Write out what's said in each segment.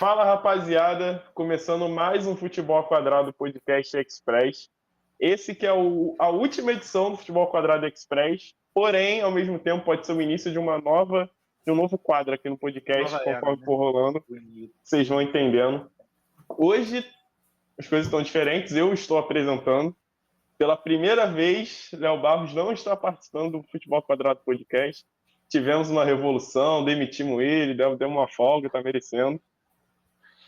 Fala, rapaziada, começando mais um Futebol Quadrado Podcast Express. Esse que é a última edição do Futebol Quadrado Express, porém, ao mesmo tempo, pode ser o início de um novo quadro aqui no podcast, conforme for rolando, vocês vão entendendo. Hoje, as coisas estão diferentes, eu estou apresentando. Pela primeira vez, Léo Barros não está participando do Futebol Quadrado Podcast. Tivemos uma revolução, demitimos ele, deu uma folga, está merecendo.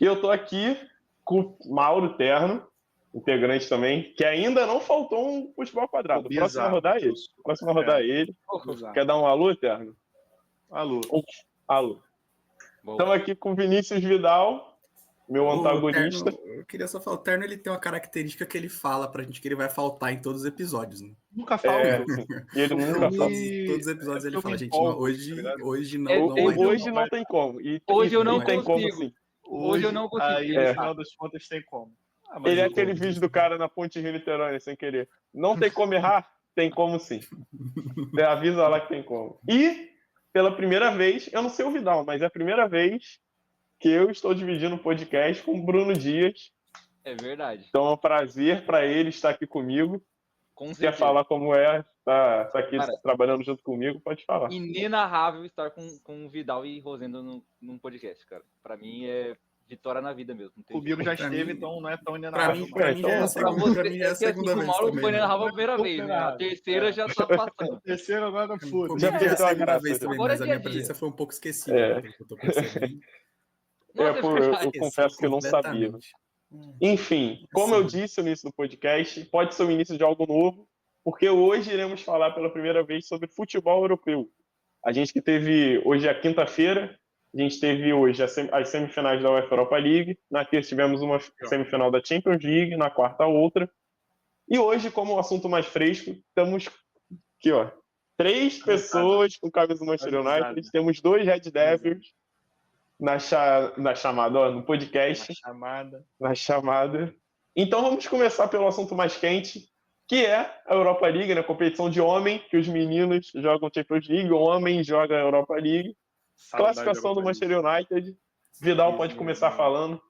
E eu tô aqui com o Mauro Terno, integrante também, que ainda não faltou um futebol quadrado. Próximo a rodar ele. Próximo a rodar ele. Quer dar um alô, Terno? Alô. Alô. Estamos aqui com o Vinícius Vidal, meu antagonista. Terno, eu queria só falar, o Terno ele tem uma característica que ele fala pra gente que ele vai faltar em todos os episódios, né? Nunca falta. E ele nunca falta. Todos os episódios ele fala, gente, hoje não Hoje não tem como. Hoje eu não tem consigo. como, sim. Hoje eu não consigo. Aí, no final das contas, tem como. Ele é aquele vídeo do cara na Ponte Rio-Niterói, sem querer. Não tem como errar? Tem como sim. Avisa lá que tem como. E, pela primeira vez, eu não sei o Vidal, mas é a primeira vez que eu estou dividindo o podcast com o Bruno Dias. É verdade. Então é um prazer para ele estar aqui comigo. Com Quer certeza. falar como tá aqui Cara, trabalhando junto comigo, pode falar. Inenarrável estar com o Vidal e Rosendo num podcast, cara. Pra mim é vitória na vida mesmo. Comigo já esteve, então não é tão inenarrável. Pra mim já é a segunda vez. O Mauro também, foi né? inenarrável a primeira vez, né? A terceira já tá passando. A terceira agora foda. Comigo Já já é a perdeu a segunda graça, vez também, agora mas é a minha dia a dia. presença foi um pouco esquecida, pelo que eu tô percebendo. Nossa, Eu confesso que eu não sabia. Enfim, como eu disse no início do podcast, pode ser o início de algo novo, porque hoje iremos falar pela primeira vez sobre futebol europeu. A gente que teve, hoje é a quinta-feira, a gente teve hoje as semifinais da UEFA Europa League, na terça tivemos uma semifinal da Champions League, na quarta outra, e hoje, como o assunto mais fresco, estamos aqui, ó, 3 pessoas com camisa do Manchester United, temos 2 Red Devils na chamada, ó, no podcast. Na chamada. Então vamos começar pelo assunto mais quente, que é a Europa League, né? Competição de homem, que os meninos jogam Champions League, o homem joga a Europa League. Classificação do Manchester United. Vidal pode começar falando.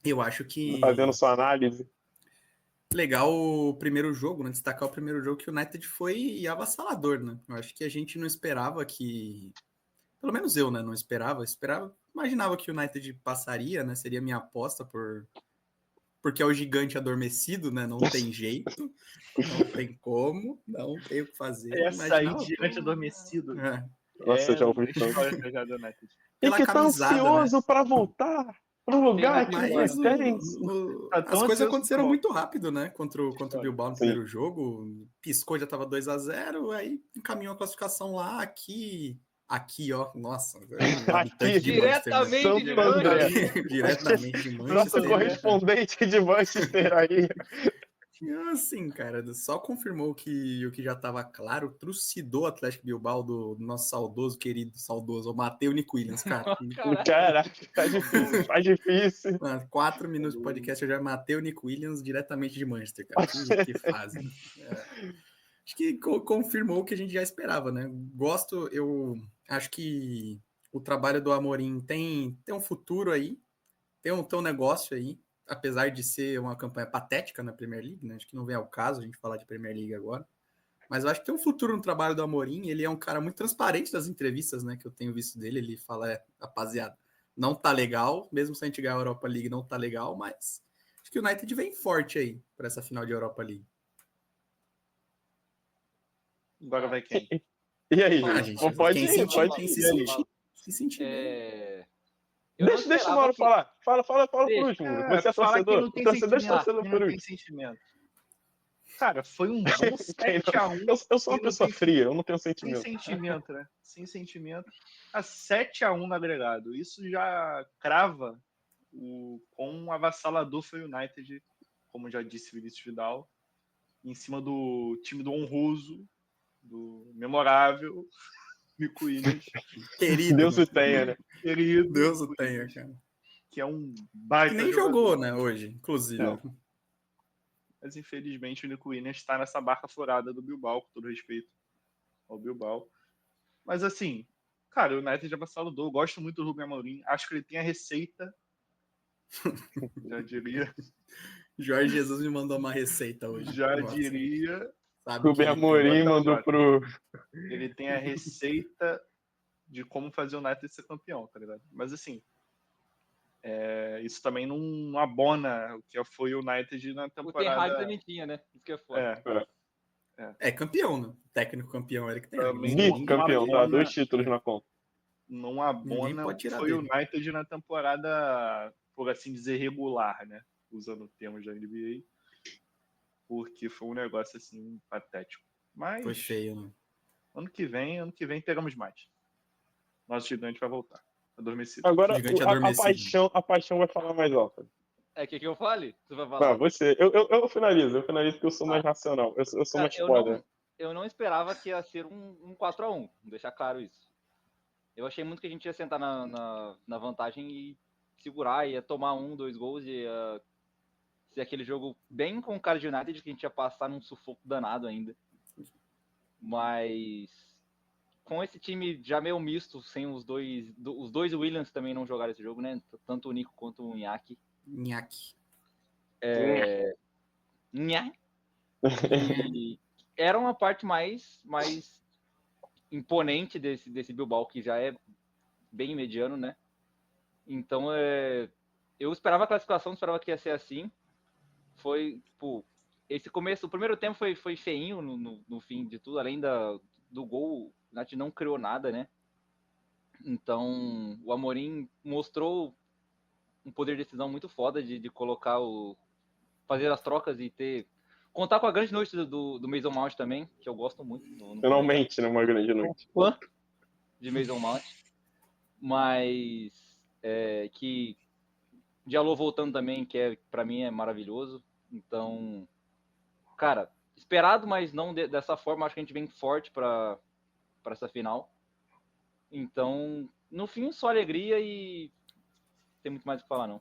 Eu acho que... Fazendo sua análise. Legal o primeiro jogo, né? Destacar o primeiro jogo que o United foi avassalador, né? Eu acho que a gente não esperava que... Pelo menos eu, né? Não esperava. Imaginava que o United passaria, né? Seria minha aposta porque é o gigante adormecido, né? Não tem jeito, não tem como, não tem o que fazer. Essa aí, gigante adormecido. Nossa, já ouvi tanto. E que tá ansioso, né? Para voltar pro lugar que mais tem. As coisas aconteceram muito rápido, né? Contra o Bilbao no primeiro jogo. Piscou, já tava 2-0, aí encaminhou a classificação lá, aqui, ó, nossa. Aqui, diretamente de Manchester. Diretamente de Manchester. Nossa correspondente de Manchester aí. Assim, cara, só confirmou que o que já estava claro, trucidou o Atlético Bilbao do nosso saudoso Matheus Nico Williams, cara. Caraca, tá difícil. 4 minutos de podcast, eu já matei o Nico Williams diretamente de Manchester, cara. Que fase. Acho que confirmou o que a gente já esperava, né? Eu acho que o trabalho do Amorim tem um futuro aí, tem um negócio aí, apesar de ser uma campanha patética na Premier League, né? Acho que não vem ao caso a gente falar de Premier League agora, mas eu acho que tem um futuro no trabalho do Amorim. Ele é um cara muito transparente das entrevistas, né, que eu tenho visto dele. Ele fala, rapaziada, não tá legal, mesmo se a gente ganhar a Europa League não tá legal, mas acho que o United vem forte aí para essa final de Europa League. Agora vai quem? E aí? Gente, pode se sentir. Deixa o Mauro falar. Fala por último. Você é torcedor. Deixa o torcedor por último. Sentimento. Cara, foi um bom 7-1. Eu sou uma pessoa fria, eu não tenho sentimento. Sem sentimento, né? Sem sentimento. A 7-1 no agregado. Isso já crava o quão avassalador foi o United, como já disse Vinícius Vidal, em cima do time do honroso, do memorável Nico Williams. Querido. Deus o tenha, né? Querido. Deus o tenha, cara. Que é um baita. Que nem jogou, né, hoje, inclusive. Não. Mas infelizmente o Nico Williams está nessa barca furada do Bilbao, com todo respeito ao Bilbao. Mas assim, Cara, o United avassalador. Eu gosto muito do Rubem Amorim. Acho que ele tem a receita. Já diria. Jorge Jesus me mandou uma receita hoje. Já diria. Sabe Rubem que Amorim mandou pro... Ele tem a receita de como fazer o United ser campeão, tá ligado? Mas assim, isso também não abona o que foi o United na temporada. O Ten Hag também tinha, né? Isso que é foda. É campeão, né? O técnico campeão Erik Ten Hag. Também Vice-campeão, tá? 2 títulos na conta. Não abona o que foi o United na temporada, por assim dizer, regular, né? Usando o termo da NBA. Porque foi um negócio assim patético. Mas foi feio, né? Ano que vem teremos mais. Nosso gigante vai voltar. Adormecido. Agora a paixão vai falar mais alto. Que eu fale? Você vai falar? Não, você. Eu finalizo porque eu sou mais racional. Eu sou mais foda. Eu não esperava que ia ser um 4-1, vou deixar claro isso. Eu achei muito que a gente ia sentar na vantagem e segurar, ia tomar 2 gols, ia ser aquele jogo bem com cara de United, que a gente ia passar num sufoco danado ainda. Mas com esse time já meio misto, sem os dois Williams também não jogaram esse jogo, né? Tanto o Nico quanto o Inhaque. E era uma parte mais imponente desse Bilbao, que já é bem mediano, né? Então, eu esperava a classificação, esperava que ia ser assim. Foi, tipo, esse começo, o primeiro tempo foi feinho no fim de tudo, além do gol, o Nath não criou nada, né? Então, o Amorim mostrou um poder de decisão muito foda de colocar fazer as trocas e contar com a grande noite do Mason Mount também, que eu gosto muito. Finalmente, né? Uma grande noite. De Mason Mount. Mas que Diallo voltando também, que pra mim é maravilhoso. Então, cara, esperado, mas não dessa forma. Acho que a gente vem forte para essa final. Então, no fim, só alegria e não tem muito mais o que falar, não.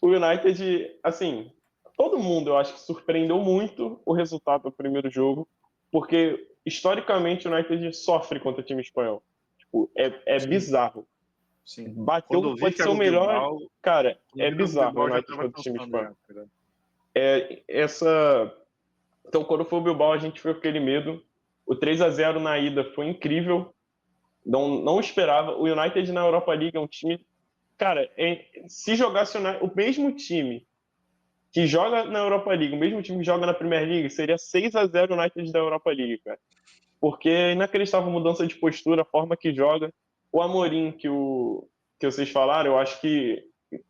O United, assim, todo mundo, eu acho que surpreendeu muito o resultado do primeiro jogo, porque, historicamente, o United sofre contra o time espanhol. Tipo, é bizarro. Sim. Bateu, pode ser o melhor. Bilbao, cara, é bizarro o United contra o time espanhol. Então, quando foi o Bilbao, a gente foi com aquele medo. O 3-0 na ida foi incrível. Não esperava. O United na Europa League é um time... Cara, se jogasse o mesmo time que joga na Europa League, o mesmo time que joga na Premier League, seria 6-0 o United da Europa League, cara. Porque é inacreditável a mudança de postura, a forma que joga. O Amorim, que vocês falaram, eu acho que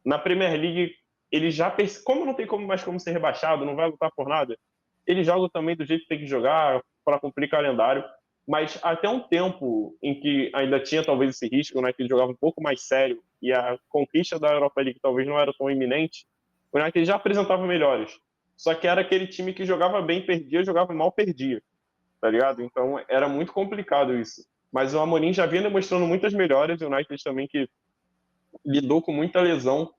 na Premier League ele já... Como não tem mais como ser rebaixado, não vai lutar por nada, ele joga também do jeito que tem que jogar, para cumprir calendário. Mas até um tempo em que ainda tinha talvez esse risco, né, que ele jogava um pouco mais sério e a conquista da Europa League talvez não era tão iminente, o United já apresentava melhores. Só que era aquele time que jogava bem, perdia, jogava mal, perdia. Tá ligado? Então era muito complicado isso. Mas o Amorim já vinha demonstrando muitas melhoras, o United também que lidou com muita lesão.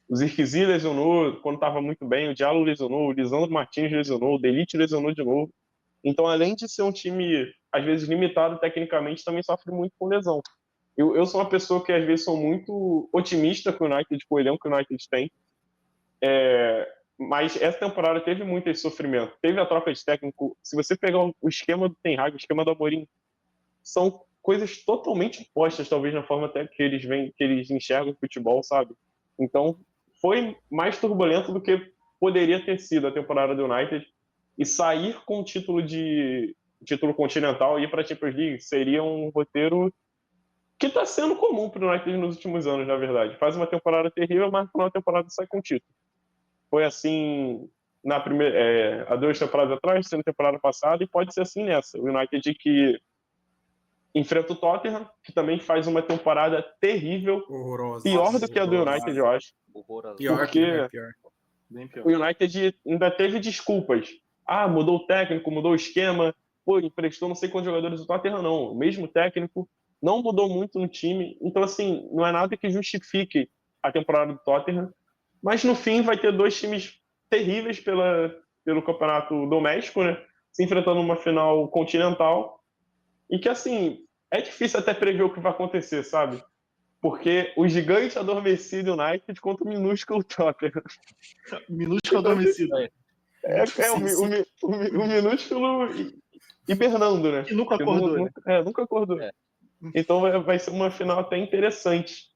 O Zirkzee lesionou quando estava muito bem, o Diallo lesionou, o Lisandro Martins lesionou, o Delite lesionou de novo. Então, além de ser um time, às vezes, limitado tecnicamente, também sofre muito com lesão. Eu sou uma pessoa que, às vezes, sou muito otimista com o United, com o elenco que o United tem. Mas essa temporada teve muito esse sofrimento. Teve a troca de técnico. Se você pegar o esquema do Ten Hag, o esquema do Amorim, são coisas totalmente opostas, talvez, na forma até que eles enxergam o futebol, sabe? Então, foi mais turbulento do que poderia ter sido a temporada do United. E sair com o título continental e ir para a Champions League seria um roteiro que está sendo comum para o United nos últimos anos, na verdade. Faz uma temporada terrível, mas no final da temporada sai com o título. Foi assim há 2 temporadas atrás, na temporada passada, e pode ser assim nessa. O United que enfrenta o Tottenham, que também faz uma temporada terrível, horrorosa, pior do que a do United, eu acho. Pior. Bem pior. O United ainda teve desculpas. Mudou o técnico, mudou o esquema, emprestou não sei quantos jogadores do Tottenham, não. O mesmo técnico não mudou muito no time. Então, assim, não é nada que justifique a temporada do Tottenham. Mas, no fim, vai ter 2 times terríveis pelo campeonato doméstico, né? se enfrentando numa final continental, e que, assim, é difícil até prever o que vai acontecer, sabe? Porque o gigante adormecido United contra o minúsculo Tottenham. Minúsculo adormecido. O minúsculo hibernando, né? Que nunca acordou, né? Nunca acordou. Então vai ser uma final até interessante.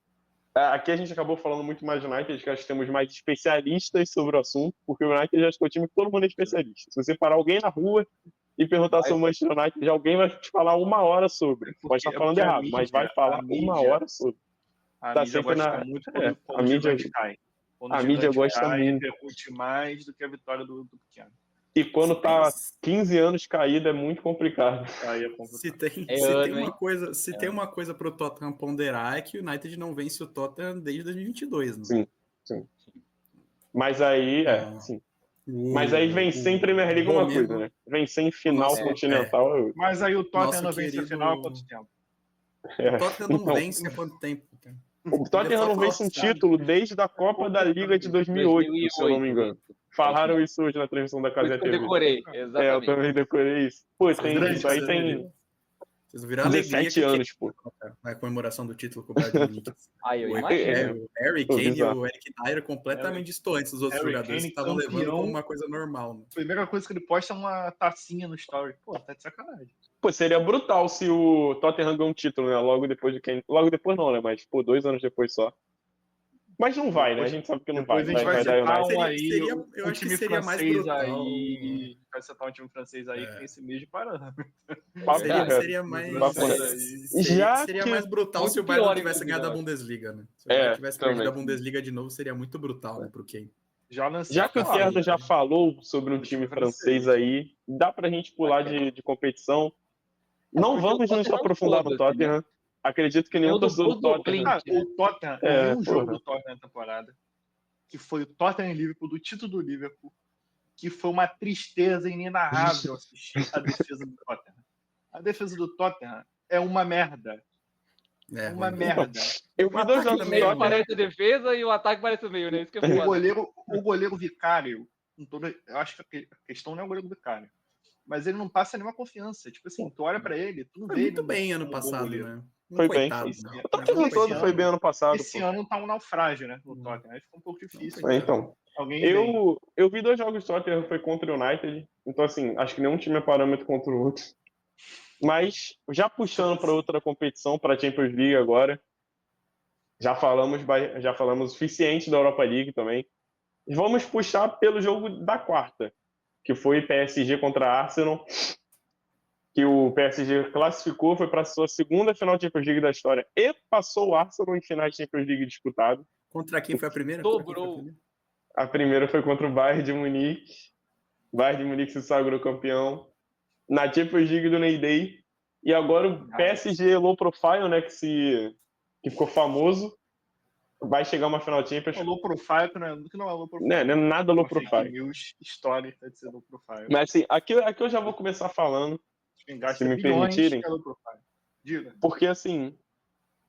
Aqui a gente acabou falando muito mais do United, que acho que temos mais especialistas sobre o assunto, porque o United acho que é o time que todo mundo é especialista. Se você parar alguém na rua e perguntar sobre o Manchester United, alguém vai te falar 1 hora sobre. Pode estar falando errado, mas vai falar 1 hora sobre. A mídia gosta muito quando o gigante cai. Quando a mídia gosta muito. Repercute mais do que a vitória do pequeno. E quando tá 15 anos caído é muito complicado. Aí é complicado. Se tem uma coisa pro Tottenham ponderar é que o United não vence o Tottenham desde 2022, né? Sim. Mas aí, sim. Mas aí vencer em Premier League é uma coisa, né? Vencer em final continental é outra. Mas aí o Tottenham não vence a final há quanto tempo? O Tottenham não vence há quanto tempo? O Tottenham não vence um título desde a Copa da Liga de 2008, se eu não me engano. Falaram isso hoje na transmissão da Casa TV. Eu decorei, exatamente. Eu também decorei isso. Pô, isso aí tem... Vocês viram a 17 anos, pô. Na comemoração do título com o Bayern de Munique. Eu imagino. O Harry Kane e o Eric Dyer completamente distantes dos outros jogadores que estavam levando como uma coisa normal. Né? A primeira coisa que ele posta é uma tacinha no story. Pô, tá de sacanagem. Pô, seria brutal se o Tottenham ganhar um título, né? Logo depois de Kane. Logo depois não, né? Mas, 2 anos depois só. Mas não vai, né? A gente sabe que não vai. Vai dar United. Eu acho que seria mais brutal. Vai citar um time francês aí que tem esse mesmo parâmetro. Seria mais brutal se o Bayern tivesse ganhado a Bundesliga, né? Se o Bayern tivesse perdido a Bundesliga de novo, seria muito brutal, né, pro Kane. Já que o Terno já falou sobre um time francês aí, dá pra gente pular de competição. Não vamos nos aprofundar no Tottenham. Acredito que nenhum torcedor do Tottenham... O Tottenham, eu vi um jogo do Tottenham na temporada, que foi o Tottenham e Liverpool, do título do Liverpool, que foi uma tristeza inenarrável assistir a defesa do Tottenham. A defesa do Tottenham é uma merda. Uma merda. Eu vi 2 jogos do meio parece a defesa e o ataque parece o meio, né? Isso que é foda. O goleiro Vicário, eu acho que a questão não é o goleiro Vicário, mas ele não passa nenhuma confiança. Tipo assim, tu olha pra ele, tu não vê muito bem ano passado, né? Foi bem. O Tottenham todo foi bem ano passado. Esse ano tá um naufrágio, né? No Tottenham. Aí fica um pouco difícil. Então, eu vi 2 jogos do Tottenham, foi contra o United. Então, assim, acho que nenhum time é parâmetro contra o outro. Mas, já puxando para outra competição, para a Champions League agora, já falamos o suficiente da Europa League também. Vamos puxar pelo jogo da quarta, que foi PSG contra Arsenal, que o PSG classificou, foi para a sua segunda final de Champions League da história e passou o Arsenal em finais de Champions League disputado. Contra quem foi a primeira? Dobrou. A primeira foi contra o Bayern de Munique. O Bayern de Munique se sagrou campeão na Champions League do Ney Day. E agora o PSG low profile, né, que ficou famoso, vai chegar uma final de Champions. Low profile que não é low profile. Não é nada low profile. News histórica de ser low profile. Mas assim, aqui eu já vou começar falando, se me permitirem. Porque assim,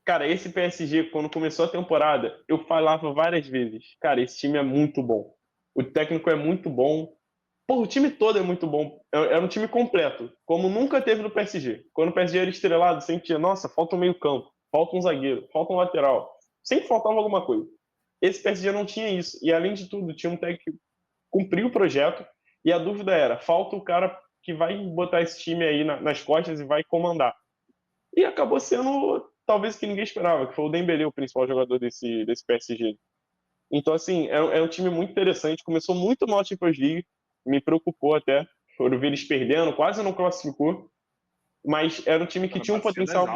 cara, esse PSG, quando começou a temporada, eu falava várias vezes, cara, esse time é muito bom. O técnico é muito bom. Pô, o time todo é muito bom. É um time completo, como nunca teve no PSG. Quando o PSG era estrelado, sempre tinha, nossa, falta um meio campo, falta um zagueiro, falta um lateral. Sempre faltava alguma coisa. Esse PSG não tinha isso. E, além de tudo, tinha um técnico que cumpriu o projeto. E a dúvida era, falta o cara que vai botar esse time aí nas costas e vai comandar. E acabou sendo, talvez, o que ninguém esperava, que foi o Dembélé, o principal jogador desse PSG. Então, assim, é um time muito interessante. Começou muito mal a Champions League. Me preocupou até. Foram ver eles perdendo, quase não classificou. Mas era um time que tinha um potencial...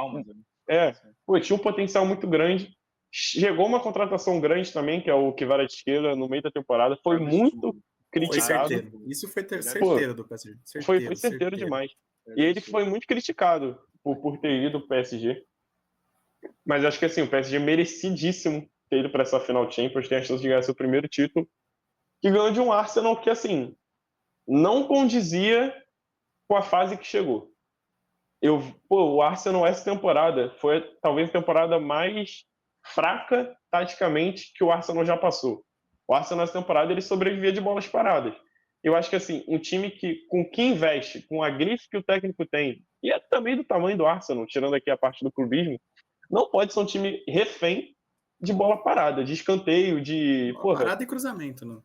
tinha um potencial muito grande. Chegou uma contratação grande também, que é o Kvaratskhelia, no meio da temporada. Foi muito criticado. Isso foi certeiro do PSG. Foi certeiro demais. E ele foi muito criticado por ter ido pro PSG. Mas acho que assim, o PSG merecidíssimo ter ido para essa final Champions, tem a chance de ganhar seu primeiro título, que ganhou de um Arsenal que, assim, não condizia com a fase que chegou. O Arsenal essa temporada foi talvez a temporada mais fraca taticamente que o Arsenal já passou. O Arsenal nessa temporada ele sobrevivia de bolas paradas. eu acho que assim, um time que investe, com a grife que o técnico tem, e é também do tamanho do Arsenal, tirando aqui a parte do clubismo, não pode ser um time refém de bola parada, de escanteio, de. Porra, parada e cruzamento, não.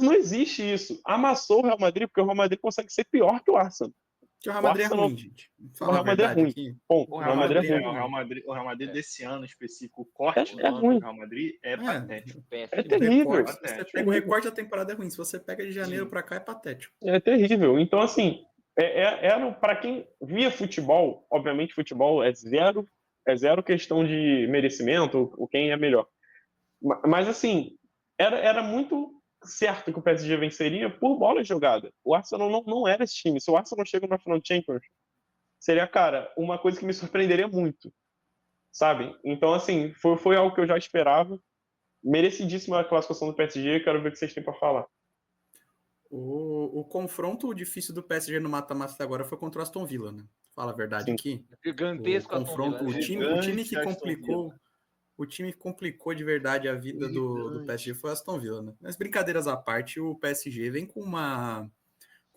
Não existe isso. Amassou o Real Madrid, porque o Real Madrid consegue ser pior que o Arsenal. Que o Real Madrid Arsenal, é ruim, gente. O Real Madrid é ruim. Aqui. Ponto. O Real Madrid é ruim. O Real Madrid desse ano específico, o corte do ano ruim. do Real Madrid é patético. É terrível. O recorte da temporada é ruim. Se você pega de janeiro para cá, é patético. É terrível. Então, assim, era para quem via futebol, obviamente futebol é zero questão de merecimento, ou quem é melhor. Mas, assim, era muito certo que o PSG venceria por bola jogada. O Arsenal não era esse time. Se o Arsenal chega na final Champions, seria, cara, uma coisa que me surpreenderia muito, sabe? Então, assim, foi algo que eu já esperava. Merecidíssima a classificação do PSG. Quero ver o que vocês têm para falar. O confronto difícil do PSG no mata-mata agora foi contra o Aston Villa, né? Fala a verdade aqui. Gigantesco o confronto, o time que complicou. O time que complicou de verdade a vida do PSG foi o Aston Villa, né? Mas brincadeiras à parte, o PSG vem com uma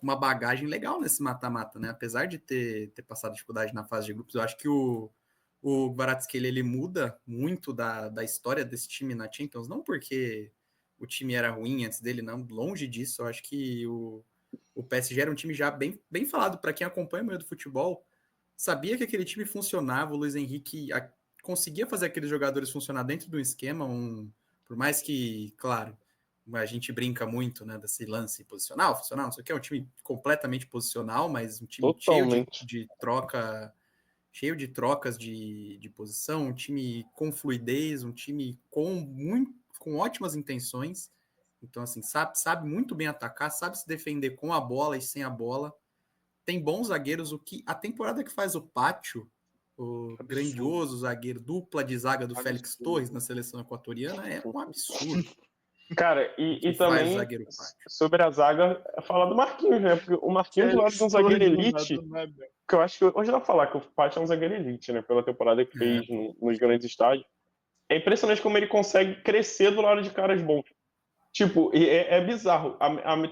bagagem legal nesse mata-mata, né? Apesar de ter passado dificuldade na fase de grupos, eu acho que o Kvaratskhelia, ele muda muito da história desse time na Champions, não porque o time era ruim antes dele, não, longe disso. Eu acho que o PSG era um time já bem falado para quem acompanha o meio do futebol, sabia que aquele time funcionava, o Luiz Henrique conseguia fazer aqueles jogadores funcionar dentro do esquema, por mais que, claro, a gente brinca muito, né, desse lance posicional, funcional, não sei o que, é um time completamente posicional, mas um time Totalmente. cheio de trocas de posição, um time com fluidez, um time com ótimas intenções. Então, assim, sabe muito bem atacar, sabe se defender com a bola e sem a bola. Tem bons zagueiros. A temporada que faz o Pátio, o grandioso zagueiro, dupla de zaga do Félix Torres na seleção equatoriana, é um absurdo. Cara, e também sobre a zaga, falar do Marquinhos, né? Porque o Marquinhos, do lado de um zagueiro elite, que eu acho que hoje dá pra falar que o Pátio é um zagueiro elite, né? Pela temporada que fez nos grandes estádios. É impressionante como ele consegue crescer do lado de caras bons. Tipo, é bizarro.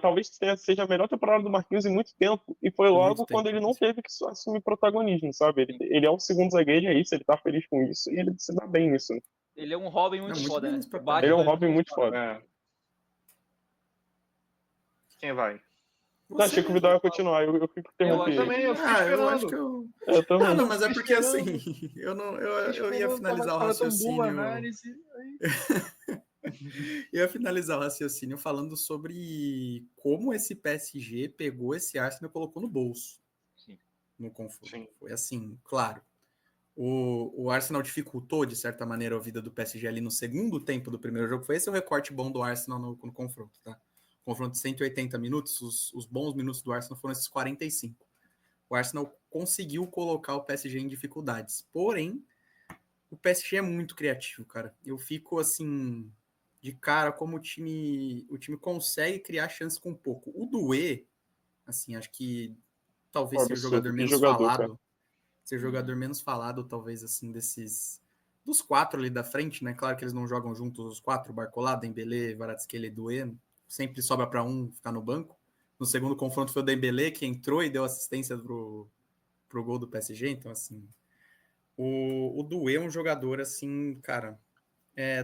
Talvez seja a melhor temporada do Marquinhos em muito tempo. E foi logo quando ele não teve que assumir protagonismo, sabe? Ele é o segundo zagueiro, é isso, ele tá feliz com isso e ele se dá bem nisso. Né? Ele é um Robin muito foda, né? Ele é um Robin muito foda. Quem vai? Achei que o Vidal ia continuar, eu fico interrompendo. Eu também, eu fico esperando. Eu acho que eu também. Não, mas é porque assim, eu ia finalizar o raciocínio. Eu ia finalizar o raciocínio falando sobre como esse PSG pegou esse Arsenal e colocou no bolso. Sim. No confronto. Sim. Foi assim, claro. O Arsenal dificultou, de certa maneira, a vida do PSG ali no segundo tempo do primeiro jogo. Foi esse o recorte bom do Arsenal no confronto, tá? Confronto de 180 minutos, os bons minutos do Arsenal foram esses 45. O Arsenal conseguiu colocar o PSG em dificuldades. Porém, o PSG é muito criativo, cara. Eu fico, assim, de cara como o time consegue criar chances com pouco. O Doué, assim, acho que talvez seja o jogador menos falado. Ser jogador menos falado, talvez, assim, dos quatro ali da frente, né? Claro que eles não jogam juntos os quatro, Barcola, Dembélé, Kvaratskhelia e Doué. Sempre sobra para um ficar no banco. No segundo confronto foi o Dembélé que entrou e deu assistência pro gol do PSG. Então, assim, o Doué é um jogador, assim, cara,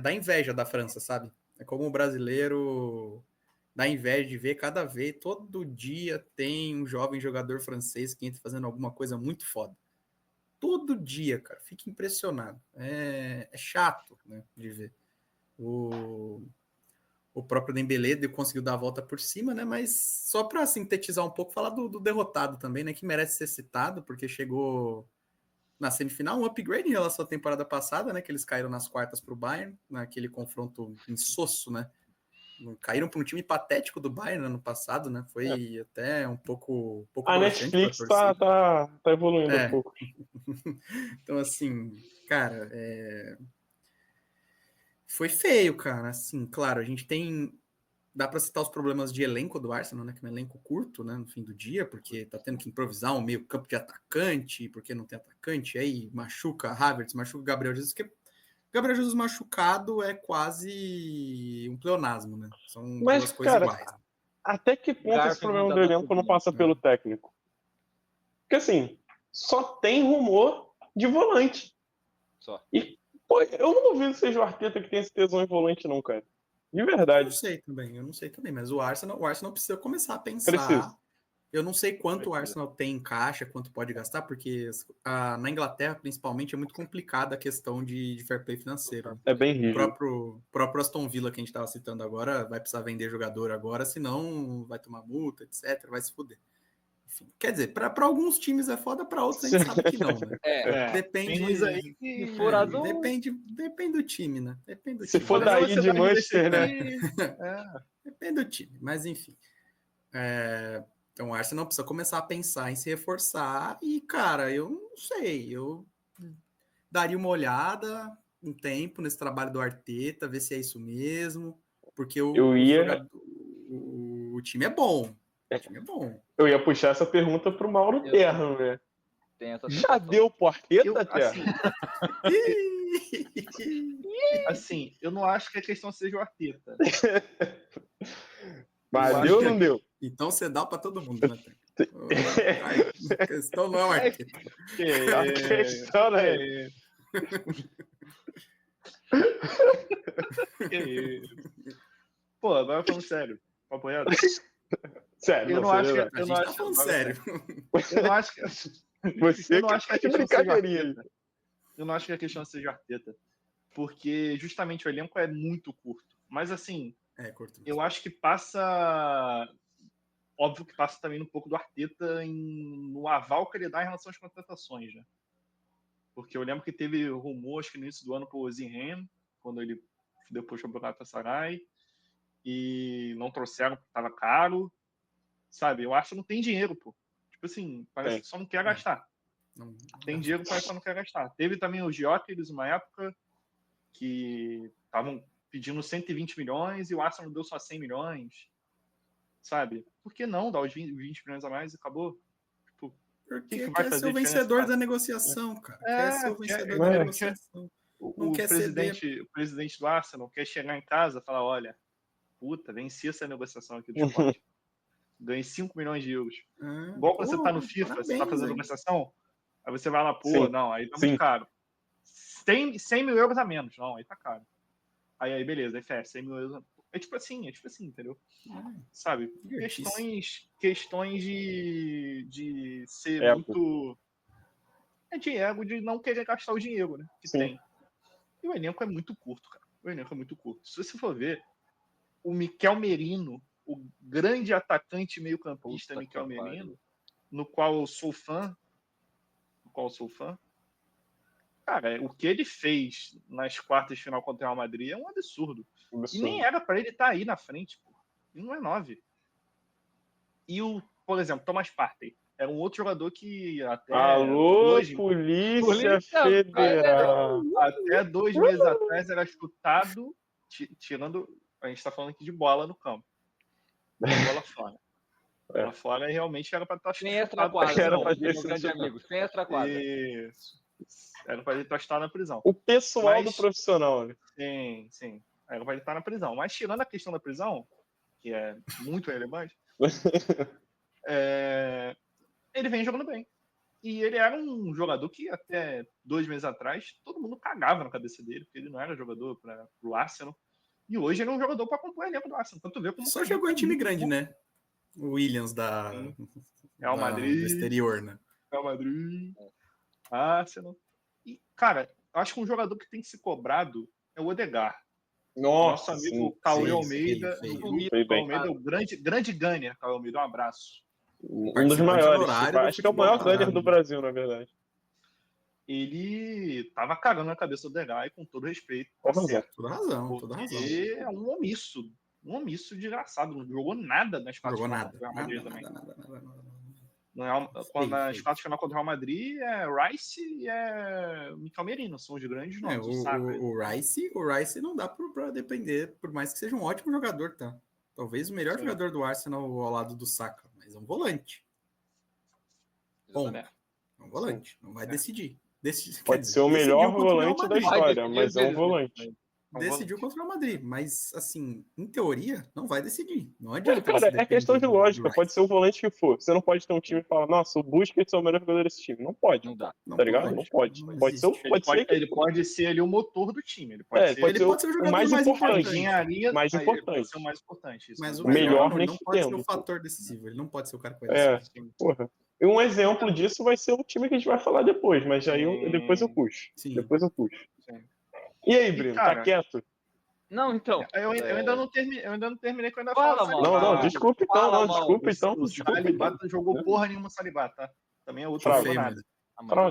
dá inveja da França, sabe? É como o brasileiro dá inveja de ver cada vez, todo dia tem um jovem jogador francês que entra fazendo alguma coisa muito foda. Todo dia, cara, fica impressionado. É chato, né, de ver. O próprio Dembélé conseguiu dar a volta por cima, né? Mas só para sintetizar um pouco, falar do derrotado também, né? Que merece ser citado, porque chegou na semifinal, um upgrade em relação à temporada passada, né? Que eles caíram nas quartas para o Bayern, naquele confronto insosso, né? Caíram para um time patético do Bayern no ano passado, né? Foi até um pouco a Netflix tá evoluindo um pouco. Então, assim, cara, foi feio, cara. Assim, claro, a gente tem. Dá para citar os problemas de elenco do Arsenal, né? Que é um elenco curto, né? No fim do dia, porque tá tendo que improvisar um meio-campo de atacante, porque não tem atacante, aí machuca Havertz, machuca Gabriel Jesus, que Gabriel Jesus machucado é quase um pleonasmo, né? São duas coisas iguais. até que ponto esse problema do elenco não passa pelo técnico? Porque assim, só tem rumor de volante. Só. E, pô, eu não duvido que seja o Arteta que tem esse tesão em volante, não, cara. De verdade. Eu não sei também, mas o Arsenal precisa começar a pensar. Preciso. Eu não sei quanto o Arsenal tem em caixa, quanto pode gastar, porque na Inglaterra, principalmente, é muito complicada a questão de fair play financeiro. É bem rígido. O próprio Aston Villa, que a gente estava citando agora, vai precisar vender jogador agora, senão vai tomar multa, etc., vai se fuder. Enfim, quer dizer, para alguns times é foda, para outros a gente sabe que não, né? Depende. Aí que... Depende do time, né? Depende do Se time. for daí de Manchester, né? Depende do time, mas enfim. Então o Arsenal precisa começar a pensar em se reforçar e, cara, eu não sei, eu daria uma olhada um tempo nesse trabalho do Arteta, ver se é isso mesmo, porque o time é bom. O time é bom. Eu ia puxar essa pergunta pro Mauro Terra, né? Já deu pro Arteta, Terra? Assim, eu não acho que a questão seja o Arteta. Mas deu ou não deu? Então você dá para todo mundo, né? A questão não é o Arteta. A questão não é ele. Que isso? Pô, agora falando sério. Papo reto. Sério, eu não acho que. Eu não acho falando sério. Eu não acho que. Você eu não acho que a questão seja Arteta. Eu não acho que a questão seja Arteta. Porque justamente o elenco é muito curto. Mas assim, eu acho que passa. Óbvio que passa também um pouco do Arteta no aval que ele dá em relação às contratações, né? Porque eu lembro que teve rumor, acho que no início do ano, pro Osimhen, quando ele depois foi pro Galatasaray, e não trouxeram porque tava caro, sabe? Eu acho que não tem dinheiro, pô. Tipo assim, parece que só não quer gastar. Não tem dinheiro, parece que só não quer gastar. Teve também os Gyökeres, uma época, que estavam pedindo 120 milhões e o Arsenal deu só 100 milhões, sabe? Por que não dar os 20 milhões a mais e acabou? Tipo, porque que vai quer fazer ser o vencedor da negociação, cara. Quer ser o vencedor da negociação. O presidente do Arsenal quer chegar em casa e falar, olha, puta, venci essa negociação aqui do esporte. Ganhei 5 milhões de euros. Igual quando você tá no FIFA, parabéns, você tá fazendo negociação, aí você vai lá, pô, não, aí tá muito caro. 100 mil euros a menos. Não, aí tá caro. Aí beleza, aí fecha, 100 mil euros. É tipo assim, entendeu? Sabe? Questões de ser muito... de ego, de não querer gastar o dinheiro, né? Que tem. E o elenco é muito curto, cara. O elenco é muito curto. Se você for ver, o Mikel Merino, o grande atacante meio-campista Mikel Merino, no qual eu sou fã, cara, o que ele fez nas quartas de final contra o Real Madrid é um absurdo. E nem era para ele estar aí na frente, pô. Ele não é 9. E por exemplo, Thomas Partey era um outro jogador que até... Polícia Federal! Até 2 meses atrás era chutado, tirando... A gente tá falando aqui de bola no campo. Bola fora. Bola fora realmente era para estar chutado. Sem extra-quadra. Era para ter grande amigo. Sem extra-quadra. Isso. Era para ele estar na prisão. O pessoal do profissional, né? Sim. Era para ele estar na prisão. Mas tirando a questão da prisão, que é muito relevante, ele vem jogando bem. E ele era um jogador que até 2 meses atrás todo mundo cagava na cabeça dele, porque ele não era jogador para o Arsenal. E hoje ele é um jogador para acompanhar o elenco do Arsenal. Então, tu vê como só jogou em time grande, né? O Williams Real Madrid, do exterior, né? Real Madrid, Arsenal. E, cara, eu acho que um jogador que tem que ser cobrado é o Odegaard. Nosso amigo Cauê Almeida. Cauê Almeida é o grande gunner, Cauê Almeida. Um abraço. Um dos maiores. Acho que é o maior gunner do Brasil, na verdade. Ele tava cagando na cabeça do Odegaard, com todo respeito. Toda razão. Ele é um omisso desgraçado. Não jogou nada nas quartas de final contra o Real Madrid também. Nas quartas de final contra o Real Madrid é Rice e é Mikel Merino, são os grandes nomes. O Rice não dá pra depender, por mais que seja um ótimo jogador, tá? Talvez o melhor jogador do Arsenal ao lado do Saka, mas é um volante. Bom, é um volante, não vai decidir. Pode ser o melhor volante da história, mas é um volante. decidiu contra o Real Madrid, mas, assim, em teoria, não vai decidir. Não adianta. Cara, é questão de lógica. Pode ser o volante que for. Você não pode ter um time e falar, nossa, o Busquets é o melhor jogador desse time. Não pode. Não dá. Tá ligado? Não pode. Pode ser, Ele pode ser ali o motor do time. Ele pode ser o jogador mais importante. Mais importante. Pode ser o mais importante. Mas o melhor ele não pode ser o fator decisivo. Ele não pode ser o cara que vai decidir. Porra. E um exemplo disso vai ser o time que a gente vai falar depois, mas aí depois eu puxo. Sim. Depois eu puxo. Sim. E aí, Breno, cara, tá quieto? Não, então. Eu ainda não terminei, que eu ainda Fala, falo. Não, desculpa então. Fala, desculpa então. O Saliba jogou porra nenhuma, Saliba, tá? Também é outro Fraco, jogou nada.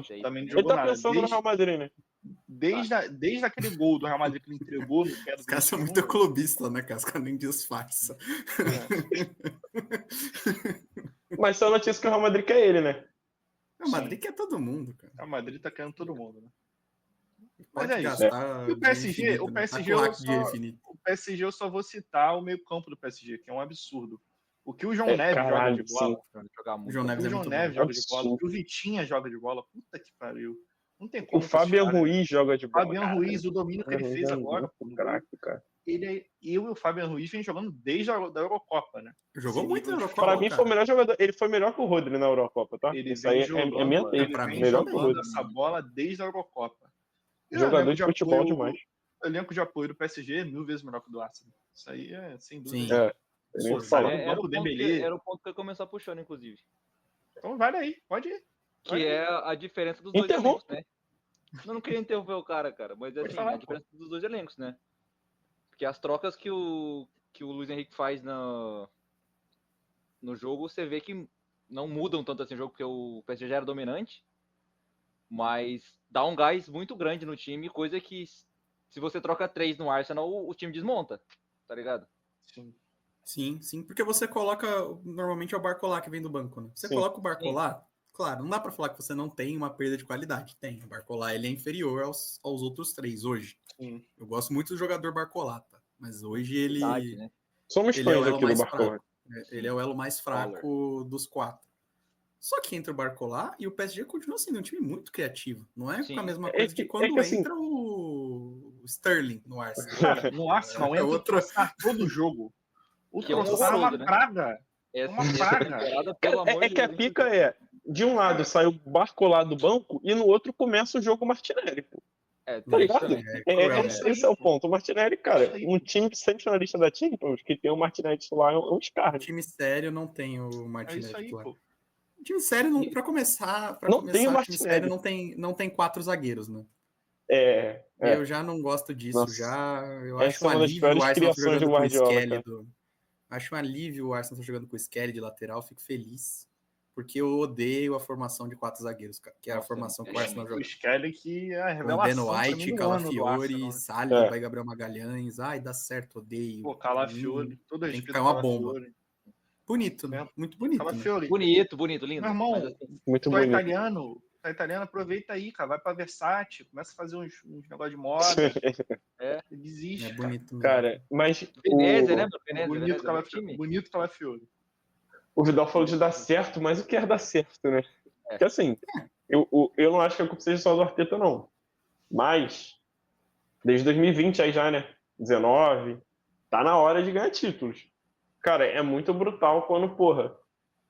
Ele Também não jogou tá nada. pensando no Real Madrid, né? Desde aquele gol do Real Madrid que ele entregou no pé do Os caras são muito clubistas, né, cara? Os caras nem disfarçam. Mas só a notícia que o Real Madrid quer ele, né? O Madrid quer todo mundo, cara. O Madrid tá querendo todo mundo, né? Pode Mas é gastar. E o PSG, o PSG eu só vou citar o meio-campo do PSG, que é um absurdo. O que o João Neves joga de bola. O João Neves joga de bola. O que o Vitinha joga de bola. Puta que pariu. Não tem como. O Fabian Ruiz joga de bola. Fabian Ruiz, o domínio que ele fez agora. Caraca, cara. Eu e o Fabian Ruiz vem jogando desde a Eurocopa, né? Jogou muito na Eurocopa. Pra mim foi o melhor jogador. Ele foi melhor que o Rodri na Eurocopa, tá? Isso aí é minha take. Pra mim, melhor que o Rodri. Essa bola desde a Eurocopa. Jogador de futebol demais. O elenco de apoio do PSG é 1000 vezes melhor que o do Arsenal. Isso aí é sem dúvida. Sim. Era o ponto que eu começar puxando, inclusive. Então vai daí, pode ir. Que é a diferença dos dois elencos, né? Eu não queria interromper o cara, mas assim, a diferença dos dois elencos, né? Porque as trocas que o Luiz Henrique faz no jogo, você vê que não mudam tanto assim o jogo, porque o PSG já era dominante, mas dá um gás muito grande no time, coisa que se você troca 3 no Arsenal, o time desmonta, tá ligado? Sim, porque você coloca, normalmente é o Barcola que vem do banco, né? Você coloca o Barcola, claro, não dá pra falar que você não tem uma perda de qualidade, tem. O Barcola, ele é inferior aos outros 3 hoje. Sim. Eu gosto muito do jogador Barcola, tá? Mas hoje ele... Verdade, né? Somos fãs aqui do Barcola. Ele é o elo mais fraco dos 4. Só que entra o Barcola e o PSG continua sendo um time muito criativo. Não é a mesma coisa que quando entra o Sterling no Arsenal. Cara, no Arsenal entra o Trossard todo jogo. O Trossard é uma praga. Uma praga. É que a pica de um lado sai o Barcola do banco e no outro começa o jogo Martinelli, pô. Tá ligado? Esse é o ponto. O Martinelli, cara, um time que sempre na lista da Champions, que tem o Martinelli titular, é um escárnio. Time sério não tem o Martinelli titular. Pô. Time sério, não, pra começar, tem o time sério não tem 4 zagueiros, né? Eu já não gosto disso. Eu acho um alívio o Arsenal jogando com o Skelly. Acho um alívio o Arsenal jogando com o Skelly de lateral, fico feliz. Porque eu odeio a formação de 4 zagueiros, cara, que é a formação que o Arsenal joga. O Skelly que é a revelação. Ben White, Calafiori, Saliba e Gabriel Magalhães. Ai, dá certo, odeio. Pô, Calafiori, todo tem que cair uma bomba. Bonito, né? Muito bonito. Calafiori. Né? Bonito, lindo. Meu irmão, muito bonito. Italiano, aproveita aí, cara. Vai pra Versace, começa a fazer uns negócios de moda. Desiste. É bonito, cara. Mas. Veneza, né? Bonito Calafiori. O Vidal falou de dar certo, mas o que é dar certo, né? Porque assim, eu não acho que a culpa seja só do Arteta, não. Mas, desde 2020 aí já, né? 19, tá na hora de ganhar títulos. Cara, é muito brutal quando,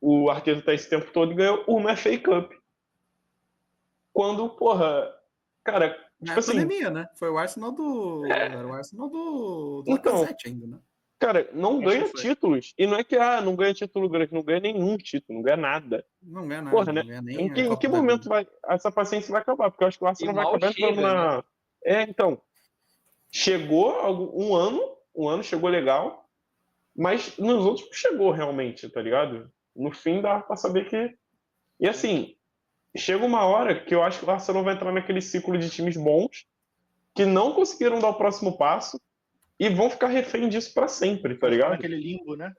o Arteta tá esse tempo todo e ganhou uma FA Cup. Quando, cara, tipo assim... pandemia, né? Foi o Arsenal do... Era o Arsenal do Lacazette ainda, né? Cara, não ganha títulos. E não é que, não ganha título grande, não ganha nenhum título, não ganha nada. Não ganha nada, né? Não ganha nem em que momento essa paciência vai acabar? Porque eu acho que o Arsenal vai acabar entrando na... Né? Então, chegou um ano chegou legal, mas nos outros não chegou realmente, tá ligado? No fim dá pra saber que... E assim, chega uma hora que eu acho que o Arsenal vai entrar naquele ciclo de times bons que não conseguiram dar o próximo passo e vão ficar refém disso pra sempre, tá ligado? Naquele limbo, né?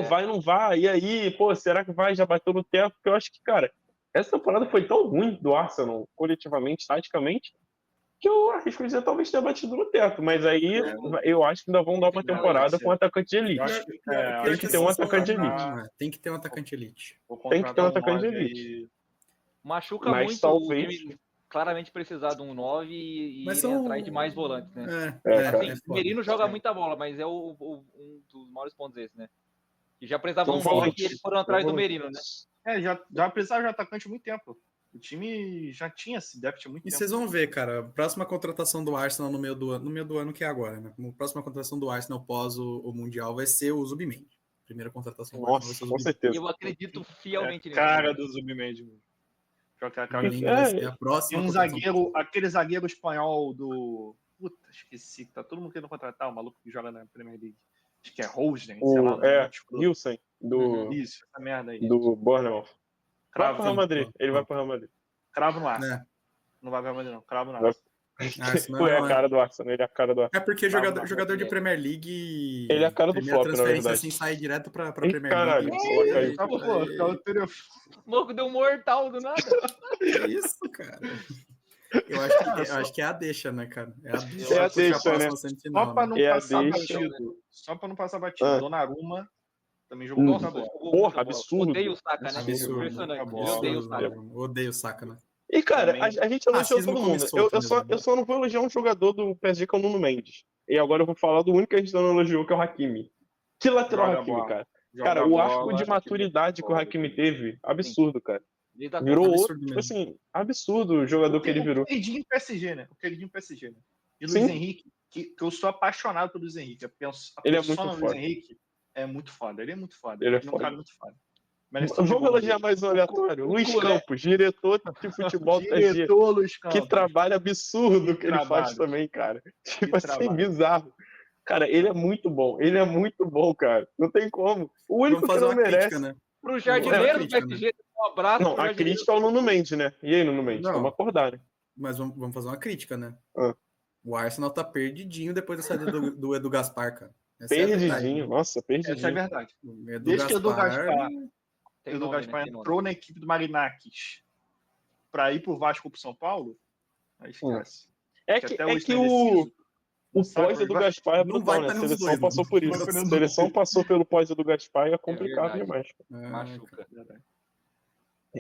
Vai, não vai, e aí, será que vai? Já bateu no teto? Porque eu acho que, cara, essa temporada foi tão ruim do Arsenal, coletivamente, taticamente, que eu arrisco dizer talvez tenha batido no teto, mas aí eu acho que ainda vão dar uma temporada com um atacante de elite. Tem que ter um atacante de elite. Tem que ter um atacante de elite. Tem que ter um atacante de elite. Machuca mas muito talvez... o claramente precisar de um 9 e Mas irem atrás de mais volantes, né? cara. O Merino joga muita bola, mas é um dos maiores pontos esse, né? Que já precisavam Um um 9 volante. e eles foram atrás do Merino, né? Já precisava de atacante há muito tempo. O time já tinha esse déficit há muito E tempo. vocês vão ver, cara, a próxima contratação do Arsenal no meio do ano que é agora, né? A próxima contratação do Arsenal pós o Mundial vai ser o Zubimendi. Primeira contratação do Arsenal vai ser o Nossa, com Zubimendi. certeza. Eu acredito fielmente nisso. Cara do Zubimendi, mano. Zubimendi vai ser a próxima Tem um contratação. zagueiro, aquele zagueiro espanhol do... Puta, esqueci. Tá todo mundo querendo contratar o maluco que joga na Premier League. Acho que é Rosen, sei lá. Wilson, Isso, essa merda aí. do Bournemouth. Vai pro Real Cravo, Madrid. Ele vai pro Real Madrid. cravo no ar. É. Não vai pro Real Madrid, não. Cravo no ar. Vai. Arsenal, É a cara do Arsenal, ele é a cara do Arsenal. É porque jogador de Premier League. Ele é a cara do primeira flop, na transferência verdade. assim, sai direto pra Ih, Premier caralho, League. só caiu. Tá, pô, tá o telefone. O louco deu um mortal do nada. Que isso, cara? Eu acho que é a deixa, né, cara? É a deixa. É a deixa, pra próxima né? semifinal, Só pra não É a passar deixa. batido. Só pra não passar batido. Ah. Donnarumma também jogou Nossa, muita bola. Porra, absurdo. Odeio o Saka, né? Absurdo. Impressionante. Muita Eu bola. odeio o Saka. Odeio o Saka, né? E, cara, Também. a gente elogiou Racismo todo come mundo. solto Eu mesmo. só não vou elogiar um jogador do PSG que é o Nuno Mendes. E agora eu vou falar do único que a gente não elogiou, que é o Hakimi. Que lateral Joga Hakimi, bola. cara. Joga Cara, o bola, arco de maturidade que o Hakimi teve, absurdo, cara. Desde a Virou Absurdo outro, tipo mesmo. assim, absurdo o jogador que ele virou. O queridinho PSG, né? O queridinho PSG, né? E Sim. Luiz Henrique, que eu sou apaixonado pelo Luiz Henrique. A Ele é persona muito do Luiz foda. Henrique é muito foda. Ele é muito foda. Ele é um foda. cara muito foda. Merece um Vamos elogiar mais um aleatório. Luiz Campos, diretor de futebol do PSG. diretor Luiz Campos. Que trabalho absurdo que ele faz trabalho. também, cara. Tipo assim, trabalho. bizarro. Cara, ele é muito bom. Ele é muito bom, cara. Não tem como. O único Vamos que fazer não uma merece. crítica, né? Pro jardineiro do crítica, PSG, um abraço. Não, pro a jardineiro. crítica é o Nuno Mendes, né? E aí, Nuno Mendes? Não. Vamos acordar, né? Mas vamos fazer uma crítica, né? Ah. O Arsenal tá perdidinho depois da saída do Edu Gaspar, cara. Essa é a verdade, Perdidinho. Nossa, Essa é a perdidinho. verdade. O Edu Desde que o Edu Gaspar- Gaspar, Tem Edu nome, Gaspar né? Tem nome. entrou na equipe do Marinakis pra ir pro Vasco ou pro São Paulo, aí esquece. É Que que, até é hoje que tá o indeciso. pós do Gaspar é não brutal, vai né? A tá nos seleção dois, passou né? por Não isso. vai tá A nos seleção passou pelo pós do Gaspar e é complicado verdade. demais. Machuca.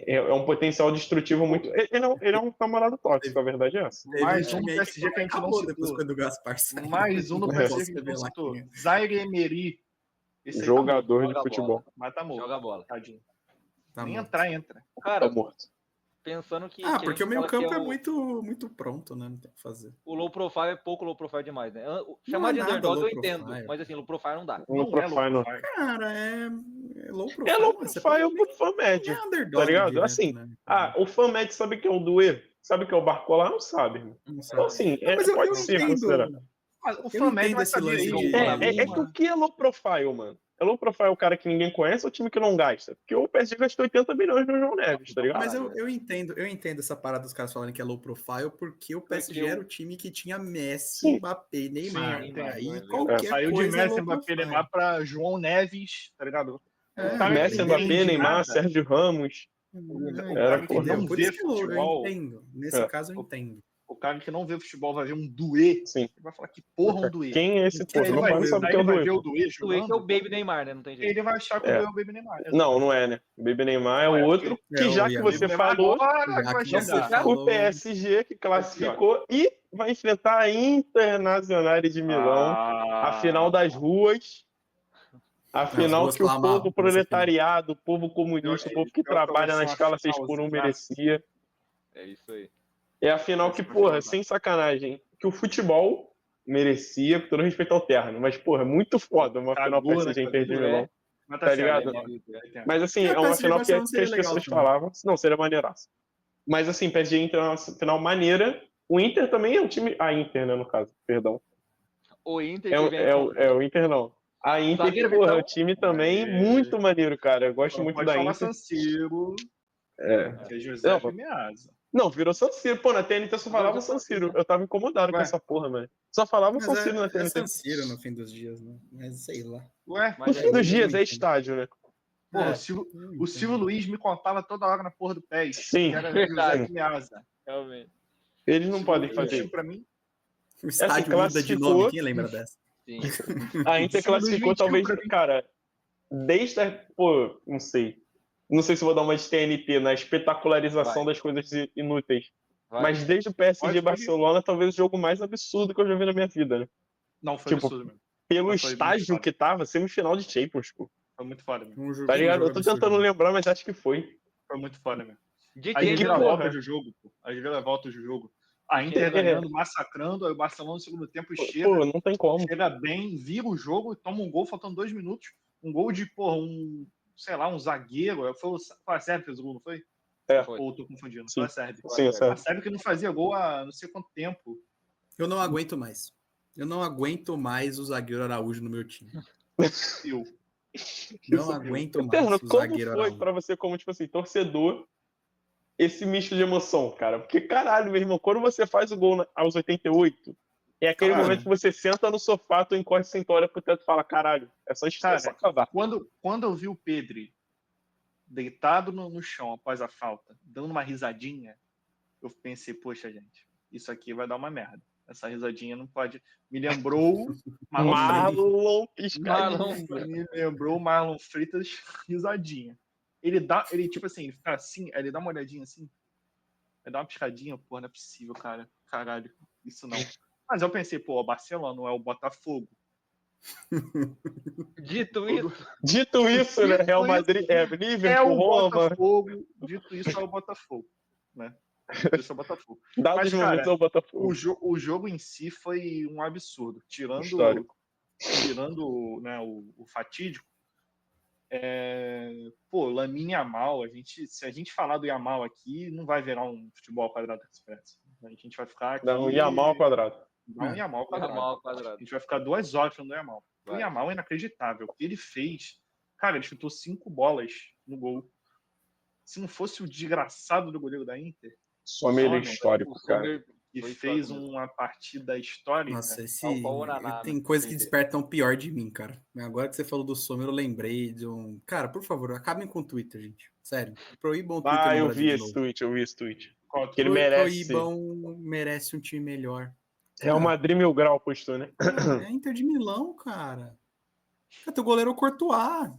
É um potencial destrutivo muito. Ele é um camarada tóxico, a verdade é essa. Mais Teve um no time aí PSG que a gente não acabou depois citou. que o Edu Gaspar saiu. Mais um no Não PSG posso que a gente não revelar citou. quem é. Zaire Emery. Esse aí Jogador Joga de futebol. tá morto. Mas tá morto. Joga a bola. Tadinho. Tá Nem morto. entrar, entra. Tá Cara, morto. pensando que. Ah, que porque a o gente meio fala que campo é o- muito pronto, né? Não tem o que fazer. O low profile é pouco low profile demais, né? Chamar é de nada underdog eu low entendo, profile. mas assim, low profile não dá. No Não é profile, não. low profile. Cara, é low profile. É low você profile pode- pro fã médio. é underdog Tá ligado? direto, Assim, né? o fã médio sabe que é o Duê? Sabe que é o Barcola? Não sabe, irmão. Não sabe. Então, assim, Não, mas eu pode ser entendo. considerado. Mas o Eu fã médio entendo vai esse saber lance aí. de- É que o que é low profile, mano? É low profile o cara que ninguém conhece ou o time que não gasta? Porque o PSG gastou 80 milhões no João Neves, tá ligado? Mas Caralho, eu entendo essa parada dos caras falarem que é low profile, porque o PSG era o time que tinha Messi, Sim. Mbappé e Neymar. Sim, Aí entendo. qualquer Saiu de coisa é Messi, low Mbappé, profile. Neymar pra João Neves, tá ligado? É, O cara Messi, que Mbappé, entende Neymar, nada. Sérgio Ramos. Era porra. não Por vê isso que eu futebol. entendo. Nesse É. caso eu entendo. O cara que não vê futebol vai ver um duê. Sim. Ele vai falar que porra um duê. Quem é esse Quem povo? é Meu ele? pai não sabe o que é o Aí ele vai Duê. ver o pô. duê O Wake é o jogando. Baby Neymar, né? Não tem jeito. Ele vai achar que É. o duê é o Baby Neymar. Não é, né? Baby Neymar é o outro. É, Que já que o você Baby Neymar falou, agora já que vai que você chegar. falou. o PSG que classificou e vai enfrentar a Internacional de Milão. A final das ruas. A final ruas que o clamavam povo por esse proletariado, o povo comunista, o povo que trabalha na escala 6x1 merecia. É isso aí. É a final que, porra, sem sacanagem, que o futebol merecia, com todo respeito ao terno, mas, porra, é muito foda uma final Cagou, PSG né, Inter de cara? Milão. Mas Tá certo, ligado? Mas, assim, é uma PSG final que Barcelona as seria legal pessoas também. falavam. Não, seria maneiraço. Mas, assim, PSG Inter é uma final maneira. O Inter também é um time... A Inter, né, no caso, perdão. O Inter É, que o- vem é, o- é o Inter, não. A Inter, Zagueiro porra, Vitão. é um time também muito maneiro, cara. Eu gosto Não muito pode da falar Inter. San Siro, É. que é José Não, Meazza. Não, virou San Siro. Pô, na TNT só falava San Siro. Eu tava incomodado com Ué. essa porra, mano. Só falava Mas San Siro na é TNT. San Siro no fim dos dias, né? Mas sei lá. Ué, No Mas fim dos dias é estádio, né? porra, É. o Silvio Luiz me contava toda hora na porra do PES. Sim, que era verdade. José Meazza. realmente. Eles não Silvio podem Luiz fazer mentiu isso. pra mim. O estádio muda de classificou- nome, quem lembra dessa? Sim. A Inter Silvio Luiz classificou, mentiu talvez, pra mim. cara, desde a... Pô, não sei. Não sei se vou dar uma de TNT na espetacularização Vai. das coisas inúteis. Mas desde o PSG Barcelona, talvez o jogo mais absurdo que eu já vi na minha vida, né? Não, foi absurdo mesmo. Pelo estágio que tava, semifinal de Champions, pô. Foi muito foda mesmo. Tá ligado? Eu tô tentando lembrar, mas acho que foi. Foi muito foda mesmo. De As time, reviravoltas do jogo, pô. As reviravoltas do jogo. A Inter ganhando, massacrando, aí o Barcelona no segundo tempo chega. Pô, não tem como. Chega bem, vira o jogo e toma um gol faltando 2 minutos. Um gol de, porra, um zagueiro. Foi a Sérvia que fez o gol, não foi? Ou eu tô confundindo? Foi a Sérvia. Sim, a Sérvia que não fazia gol há não sei quanto tempo. Eu não aguento mais. Eu não aguento mais o zagueiro Araújo no meu time. Não aguento mais o zagueiro Araújo. Como foi pra você, como, tipo assim, torcedor, esse misto de emoção, cara? Porque, caralho, meu irmão, quando você faz o gol aos 88, é aquele momento que você senta no sofá, tu encorre sem olha pro teto e fala, caralho, é só acabar. Quando eu vi o Pedri deitado no chão após a falta, dando uma risadinha, eu pensei, poxa, gente, isso aqui vai dar uma merda. Essa risadinha não pode... Me lembrou Marlon Me lembrou Marlon Freitas risadinha. Ele tipo assim, ele fica assim, ele dá uma olhadinha assim, ele dá uma piscadinha, pô, não é possível, cara. Caralho, isso não. Mas eu pensei, pô, o Barcelona não é o Botafogo. Dito isso, né? Real Madrid, Liverpool, Roma. Botafogo, dito isso é o Botafogo, né? Isso é o Botafogo. Mas, cara, é o Botafogo. O jogo em si foi um absurdo. Tirando né, o fatídico, Lamine Yamal, se a gente falar do Yamal aqui, não vai virar um futebol quadrado expresso. A gente vai ficar aqui... Não, Yamal ao quadrado. Não, Yamal quadrado. A gente vai ficar 2 horas falando do Yamal. O Yamal é inacreditável. O que ele fez... Cara, ele chutou 5 bolas no gol. Se não fosse o desgraçado do goleiro da Inter... Sommer histórico, cara. E fez uma partida histórica. Nossa, tem coisas que despertam pior de mim, cara. Agora que você falou do Sommer, eu lembrei de um... Cara, por favor, acabem com o Twitter, gente. Sério. Proíbam o Twitter eu vi esse tweet. Que ele merece um time melhor. Real Madrid Mil Grau postou, né? É Inter de Milão, cara. Teu goleiro é o Courtois.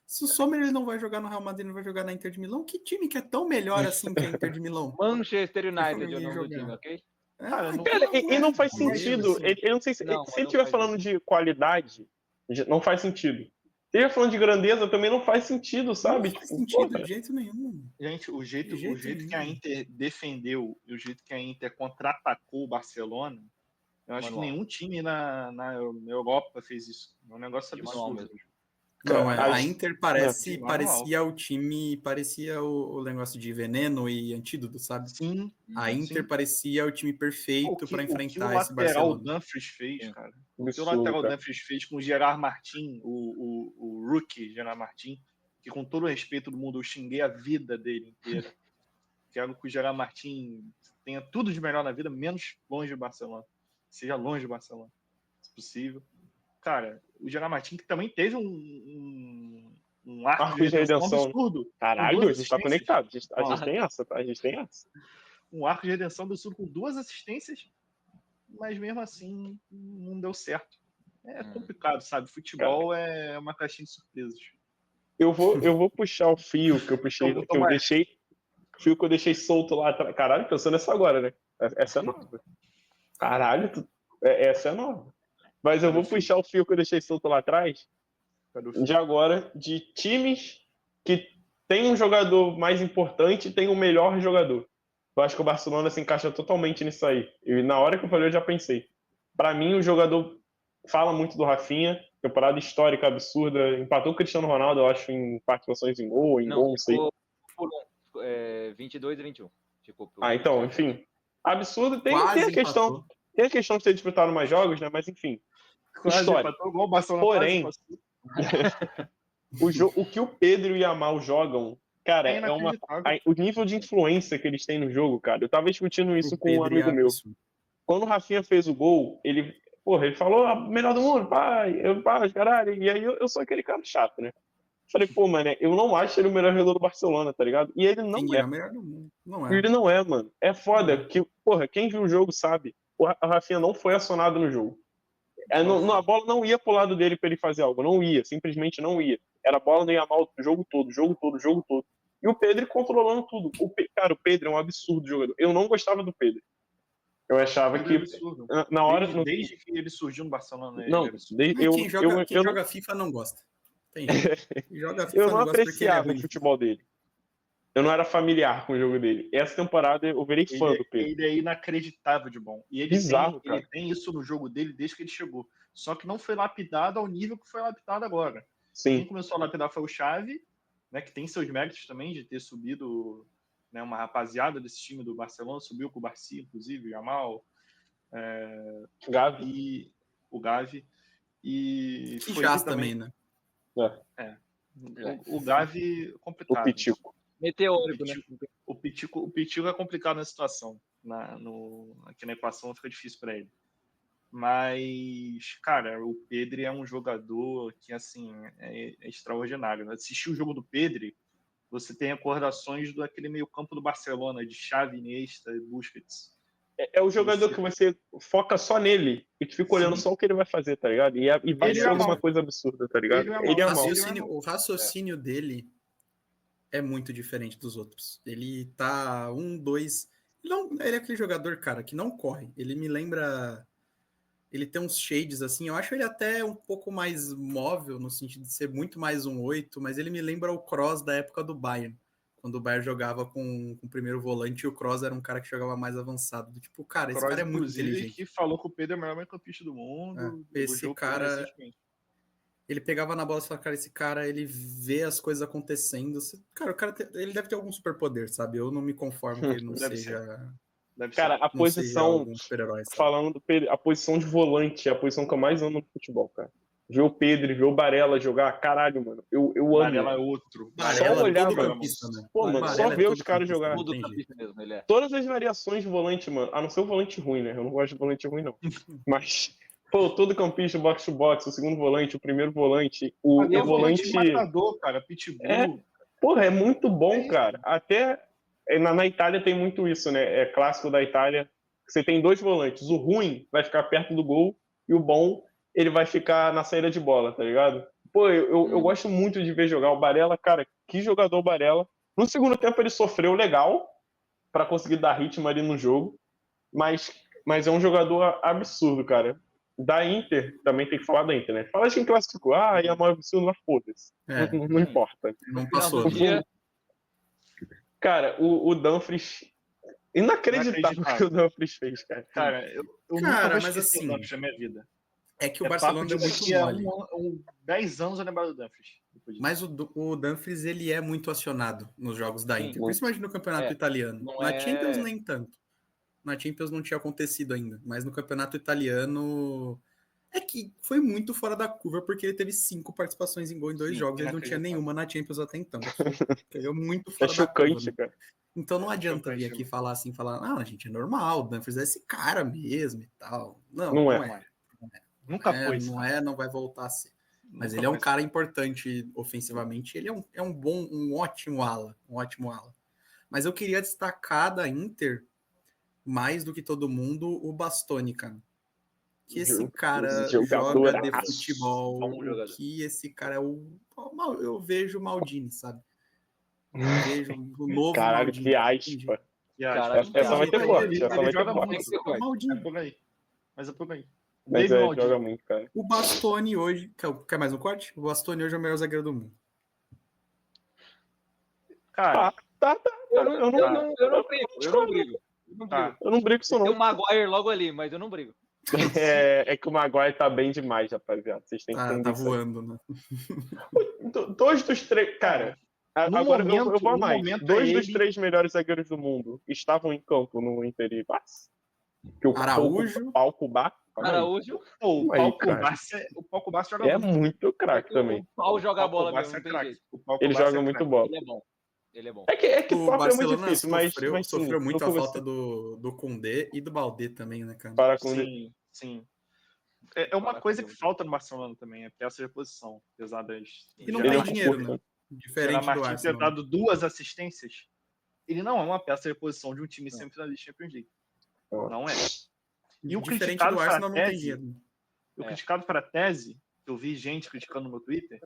Se o Sommer ele não vai jogar no Real Madrid, não vai jogar na Inter de Milão, que time que é tão melhor assim que a Inter de Milão? Manchester United é o nome do time, ok? E não faz sentido. Eu não sei se ele estiver falando de qualidade, não faz sentido. Se ele estiver falando de grandeza, também não faz sentido, sabe? Não faz sentido de jeito nenhum. Gente, o jeito que a Inter defendeu e o jeito que a Inter contra-atacou o Barcelona, eu acho que nenhum time na Europa fez isso. É um negócio absurdo. Não, a Inter parecia o time, parecia o negócio de veneno e antídoto, sabe? Sim. A Inter parecia o time perfeito para enfrentar esse Barcelona. O Dumfries fez, cara. O que o lateral Dumfries fez com o Gerard Martin, o rookie Gerard Martin, que com todo o respeito do mundo eu xinguei a vida dele inteira. Quero que o Gerard Martin tenha tudo de melhor na vida, menos longe do Barcelona. Seja longe do Barcelona, se possível. Cara, o Gerard Martin que também teve um arco de redenção absurdo. Caralho, a gente tá conectado. A gente tem essa, tá? A gente tem essa. Um arco de redenção absurdo com 2 assistências, mas mesmo assim não deu certo. É complicado, sabe? Futebol é uma caixinha de surpresas. Eu vou puxar o fio que eu deixei solto lá atrás. Caralho, pensando nessa agora, né? Essa é nova. Caralho, essa é nova. Mas eu vou puxar o fio que eu deixei solto lá atrás, de agora, de times que tem um jogador mais importante e tem um melhor jogador. Eu acho que o Barcelona se encaixa totalmente nisso aí. E na hora que eu falei, eu já pensei. Para mim, o jogador fala muito do Rafinha, temporada histórica absurda, empatou o Cristiano Ronaldo, eu acho, em participações em gol, não sei. 22 e 21. Então, enfim. Absurdo. Tem a questão... Tem a questão de ter disputado mais jogos, né? Mas enfim. História. Porém, o que o Pedro e o Yamal jogam, cara, o nível de influência que eles têm no jogo, cara. Eu tava discutindo isso com um amigo meu. Quando o Rafinha fez o gol, ele falou, melhor do mundo, pai, caralho. E aí eu sou aquele cara chato, né? Falei, mano, eu não acho ele o melhor jogador do Barcelona, tá ligado? E ele não é. O melhor do mundo. Não é. Ele não é, mano. É foda, que, quem viu o jogo sabe. O Rafinha não foi acionado no jogo. A bola não ia pro lado dele pra ele fazer algo. Não ia, simplesmente não ia. Era a bola do Yamal o jogo todo. E o Pedro controlando tudo. Cara, o Pedro é um absurdo jogador. Eu não gostava do Pedro. Eu achava que na hora... Desde que ele surgiu no Barcelona, não, quem joga FIFA não gosta. Tem gente. Joga FIFA eu não gosta porque ele é apreciava ruim. o futebol dele. Eu não era familiar com o jogo dele. Essa temporada eu virei fã do Pedro. Ele é inacreditável de bom. E ele tem isso no jogo dele desde que ele chegou. Só que não foi lapidado ao nível que foi lapidado agora. Sim. Quem começou a lapidar foi o Xavi, né, que tem seus méritos também de ter subido, né, uma rapaziada desse time do Barcelona, subiu com o Barcia, inclusive, o Yamal, Gavi. e o Gavi. E que foi Jazz também, né? O Gavi complicado. O Pitico. Meteórico, né? O Pitico é complicado na situação. Aqui na equação fica difícil para ele. Mas, cara, o Pedri é um jogador que, assim, é extraordinário. Né? Assistir o jogo do Pedri, você tem recordações daquele meio-campo do Barcelona, de Xavi, Iniesta e Busquets. É o jogador que você foca só nele e que fica olhando só o que ele vai fazer, tá ligado? E vai ser alguma coisa absurda, tá ligado? O raciocínio dele é muito diferente dos outros. Ele tá 2... Ele é aquele jogador, cara, que não corre. Ele me lembra... Ele tem uns shades, assim, eu acho ele até um pouco mais móvel, no sentido de ser muito mais um 8, mas ele me lembra o Kroos da época do Bayern, quando o Bayern jogava com o primeiro volante e o Kroos era um cara que jogava mais avançado. Tipo, cara, esse cara é muito inteligente. Que falou que o Pedro é o melhor meio-campista do mundo. Esse cara... Ele pegava na bola e falava, cara, esse cara, ele vê as coisas acontecendo. Cara, ele deve ter algum superpoder, sabe? Eu não me conformo que ele não seja... Cara, a posição, falando do Pedro, a posição de volante é a posição que eu mais amo no futebol, cara. Ver o Pedro, ver o Barella jogar, caralho, mano. Eu amo. Barella é outro. Só olhar, todo mano. campista, né? Pô, mano, só ver os caras jogar. Todo campista mesmo, ele é. Todas as variações de volante, mano. A não ser o volante ruim, né? Eu não gosto de volante ruim, não. Mas, pô, todo campista, box to box, o segundo volante, o primeiro volante, o volante... matador, cara, pitbull. Porra, é muito bom, cara. Até... Na Itália tem muito isso, né? É clássico da Itália. Você tem 2 volantes. O ruim vai ficar perto do gol e o bom, ele vai ficar na saída de bola, tá ligado? Pô, eu gosto muito de ver jogar o Barella. Cara, que jogador o Barella. No segundo tempo ele sofreu legal para conseguir dar ritmo ali no jogo. Mas é um jogador absurdo, cara. Da Inter, também tem que falar da Inter, né? Fala de quem classificou. E a maior absurdo, mas foda-se. Não importa. Não passou. Cara, o Dumfries... Inacreditável o que o Dumfries fez, cara. Cara, eu nunca vou esquecer o Dumfries na minha vida. É que o Barcelona deu muito mole. 10 anos eu lembro do Dumfries. Mas o Dumfries, ele é muito acionado nos jogos da Inter, principalmente no campeonato italiano. Na Champions, nem tanto. Na Champions não tinha acontecido ainda, mas no campeonato italiano... É que foi muito fora da curva, porque ele teve 5 participações em gol em 2 jogos, ele não tinha nenhuma na Champions até então. Foi muito fora da curva. Chocante, cara. Então não adianta vir aqui falar assim, gente, é normal, o Dumfries é esse cara mesmo e tal. Não é. Nunca foi. Não vai voltar a ser. Mas ele é um cara importante ofensivamente, ele é um ótimo ala. Mas eu queria destacar da Inter, mais do que todo mundo, o Bastoni, cara. Que esse cara joga de futebol, que esse cara é eu vejo o Maldini, sabe? Eu vejo o novo Caralho, Maldini. que aspa. Essa vai ter forte. Maldini. É por aí. Mas é por aí. Mas joga muito, cara. O Bastoni hoje... Quer mais um corte? O Bastoni hoje é o melhor zagueiro do mundo. Cara... Eu não brigo. Eu não brigo com isso, não. Tem o Maguire logo ali, mas eu não brigo. É que o Maguire tá bem demais, rapaziada. Vocês têm que entender. Tá voando, né? 2 dos 3... Cara, agora eu vou mais. 2 dos 3 melhores zagueiros do mundo estavam em campo no Inter e Barça. Araújo. O Paulo Barça. Araújo. O Paulo Barça joga muito. É muito craque também. O Paulo joga bola mesmo, não tem jeito. Ele joga muito bola. Ele é bom. É que o Barcelona é muito difícil, mas sofreu muito a falta do Koundé e do Baldé também, né, cara? Sim. É uma coisa que falta no Barcelona também, é peça de reposição, apesar das... E não tem dinheiro, né? Diferente do Arsenal. ter dado 2 assistências, ele não é uma peça de reposição de um time semifinalista Champions League. Não é. E o criticado do Arsenal não tem dinheiro. O criticado para a tese, eu vi gente criticando no meu Twitter,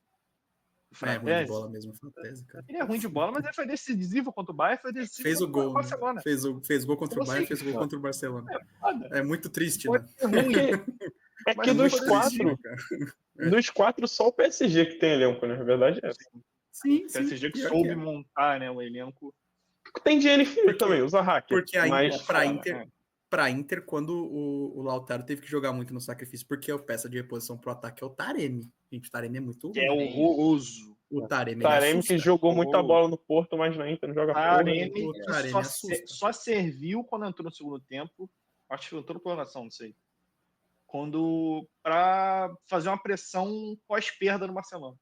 É ruim de bola mesmo, Fratesi, cara. Ele é ruim de bola, mas ele foi decisivo contra o Bayern, foi decisivo fez o gol, contra o Barcelona. Fez gol contra o Bayern, fez gol contra o Barcelona. É muito triste, né? É que dos quatro, só o PSG que tem elenco, né? A verdade é essa. Sim, o PSG que soube montar, né, o elenco. Tem dinheiro infinito também, usa hacker. Porque pra Inter, quando o Lautaro teve que jogar muito no sacrifício, porque a peça de reposição pro ataque é o Taremi. Gente, o Taremi é muito ruim. É horroroso. O Taremi que jogou muita bola no Porto, mas na Inter não joga Taremi assusta. Só serviu quando entrou no segundo tempo. Acho que entrou na prorrogação, não sei. Pra fazer uma pressão pós-perda no Barcelona.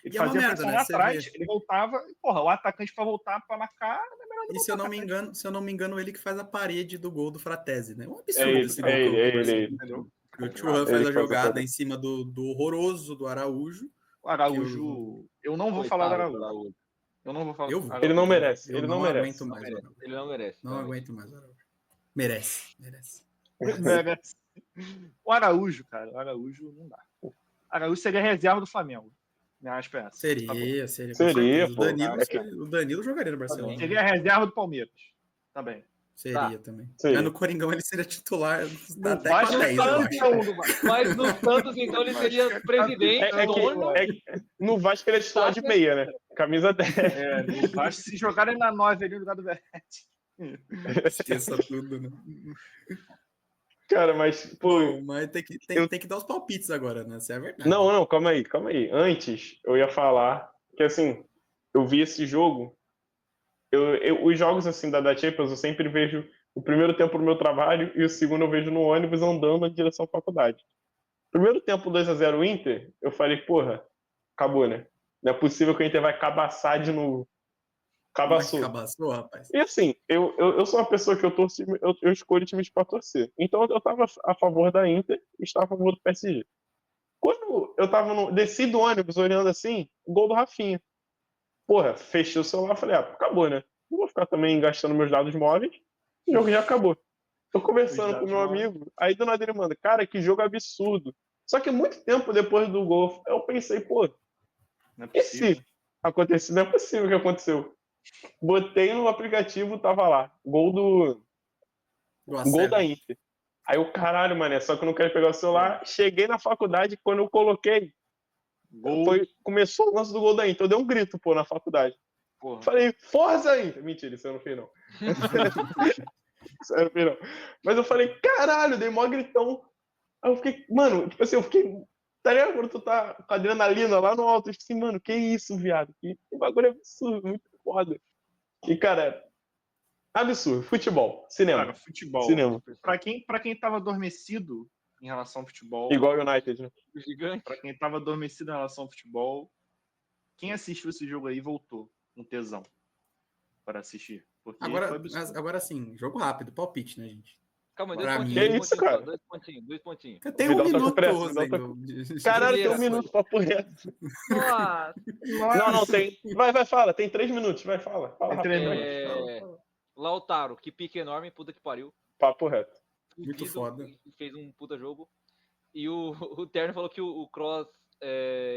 Ele fazia pressão lá atrás, ele voltava, e, o atacante para voltar para marcar, é melhor e se eu não me engano, ele que faz a parede do gol do Fratesi, né? Um absurdo esse gol. O Thuram faz a jogada em cima do horroroso do Araújo. O Araújo, eu não vou falar do Araújo. Eu não vou falar. Ele não merece. Ele não aguento mais. Ele não merece. Não aguento mais o Araújo. Merece. O Araújo, cara, o Araújo não dá. O Araújo seria reserva do Flamengo. Minha esperança. Seria. O Danilo jogaria no Barcelona. Seria reserva do Palmeiras. Também. Seria também. Mas no Coringão ele seria titular até com a 10, eu acho. Mas no Santos, então, ele seria presidente. No Vasco ele é titular de meia, né? Camisa 10. No Vasco, se jogarem na 9 ali no lugar do Verratti. Esqueça tudo, né? Cara, mas, mas tem que dar os palpites agora, né? Isso é verdade. Não, calma aí. Antes, eu ia falar que, assim, eu vi esse jogo. Os jogos, assim, da Champions, eu sempre vejo o primeiro tempo no meu trabalho e o segundo eu vejo no ônibus andando em direção à faculdade. Primeiro tempo 2-0 Inter, eu falei, acabou, né? Não é possível que o Inter vai cabaçar de novo. Cabaçou, rapaz. E assim, eu sou uma pessoa que eu escolho times para torcer. Então eu tava a favor da Inter e estava a favor do PSG. Quando eu desci do ônibus olhando assim, o gol do Rafinha. Fechei o celular e falei, acabou, né? Não vou ficar também gastando meus dados móveis. O jogo já acabou. Tô conversando com meu amigo, aí do nada ele manda, cara, que jogo absurdo. Só que muito tempo depois do gol, eu pensei, e se aconteceu? Não é possível que aconteceu. Botei no aplicativo, tava lá. Gol da Inter. Aí o caralho, mané, só que eu não quero pegar o celular. Cheguei na faculdade, quando eu coloquei, começou o lance do gol da Inter. Eu dei um grito, na faculdade. Falei, Forza Inter! Mentira, isso eu não fiz, não. Isso eu não fiz, não. Mas eu falei, caralho, dei mó gritão. Aí eu fiquei, mano, tipo assim, tá ligado quando tu tá com a adrenalina lá no alto? Eu fiquei assim, mano, que isso, viado? Que bagulho absurdo, muito foda. E, cara, absurdo. Futebol, cinema. Cara, futebol. Cinema. Pra quem tava adormecido em relação ao futebol... Igual o United, né? Gigante. Pra quem tava adormecido em relação ao futebol, quem assistiu esse jogo aí voltou com tesão para assistir. Porque agora sim, jogo rápido, palpite, né, gente? Calma, dois pontinhos. Tem um minuto, Caralho, tem um minuto, papo reto. Não, tem. Vai, fala. Tem 3 minutos, vai, fala. Lautaro, que pique enorme, puta que pariu. Papo reto. Muito foda. Fez um puta jogo. E o Terno falou que o Kroos